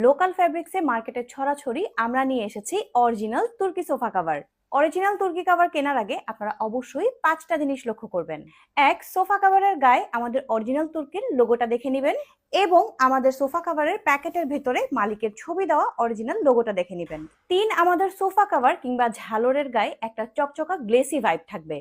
Local ফ্যাব্রিক্সে মার্কেটে ছড়াছড়ি আমরা নিয়ে এসেছি অরিজিনাল তুর্কি সোফা কভার। অরিজিনাল তুর্কি কভার কেনার আগে আপনারা অবশ্যই 5টা জিনিস লক্ষ্য করবেন। এক, সোফা কভারের গায়ে আমাদের অরিজিনাল তুর্কির লোগোটা দেখে নেবেন এবং আমাদের সোফা কভারের প্যাকেটের ভেতরে মালিকের ছবি দেওয়া অরিজিনাল লোগোটা দেখে নেবেন। 3, আমাদের সোফা কভার কিংবা ঝালরের গায়ে একটা চকচকা গ্লেসি ভাইব থাকবে।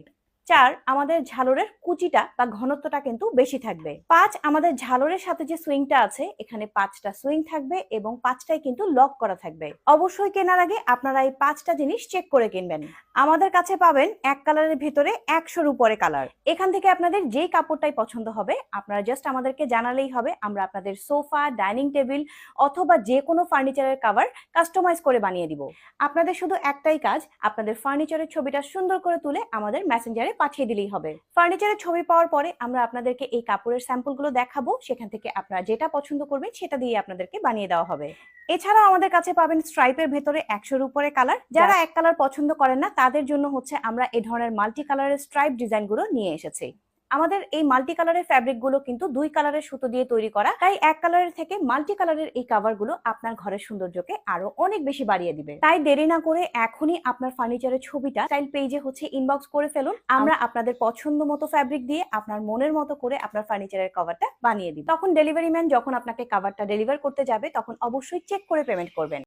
4, আমাদের ঝালরের কুচিটা বা ঘনত্বটা কিন্তু বেশি থাকবে। 5, আমাদের ঝালরের সাথে যে সুইংটা আছে এখানে 5টা সুইং থাকবে এবং 5টাই কিন্তু লক করা থাকবে। অবশ্যই কেনার আগে আপনারা এই 5টা জিনিস চেক করে কিনবেন। আমাদের কাছে পাবেন এক কালারের ভিতরে 100-র উপরে কালার। এখান থেকে আপনাদের যেই কাপড়টাই পছন্দ হবে আপনারা জাস্ট আমাদেরকে জানালেই হবে, আমরা আপনাদের সোফা, ডাইনিং টেবিল অথবা যে কোনো ফার্নিচারের কভার কাস্টমাইজ করে বানিয়ে দিব। আপনাদের শুধু একটাই কাজ, আপনাদের ফার্নিচারের ছবিটা সুন্দর করে তুলে আমাদের মেসেঞ্জারে পাঠিয়ে দিলেই হবে। ফার্নিচারের ছবি পাওয়ার পরে আমরা আপনাদেরকে এই কাপড়ের স্যাম্পলগুলো দেখাবো, সেখান থেকে আপনারা যেটা পছন্দ করবেন সেটা দিয়ে আপনাদেরকে বানিয়ে দেওয়া হবে। এছাড়াও আমাদের কাছে পাবেন স্ট্রাইপের ভেতরে 100-র উপরে কালার। যারা এক কালার পছন্দ করেন না তাদের জন্য হচ্ছে আমরা এই ধরনের মাল্টি কালারের স্ট্রাইপ ডিজাইনগুলো নিয়ে এসেছি। আমাদের এই মাল্টি কালারের ফ্যাব্রিক গুলো কিন্তু 2 কালারের সুতো দিয়ে তৈরি করা, তাই এক কালারের থেকে মাল্টি কালারের এই কভার গুলো আপনার ঘরের সৌন্দর্যকে আরো অনেক বেশি বাড়িয়ে দিবে। তাই দেরি না করে এখনই আপনার ফার্নিচারের ছবিটা স্টাইল পেজে হচ্ছে ইনবক্স করে ফেলুন। আমরা আপনাদের পছন্দ মতো ফ্যাব্রিক দিয়ে আপনার মনের মতো করে আপনার ফার্নিচারের কভারটা বানিয়ে দিব। তখন ডেলিভারি ম্যান যখন আপনাকে কভারটা ডেলিভার করতে যাবে তখন অবশ্যই চেক করে পেমেন্ট করবেন।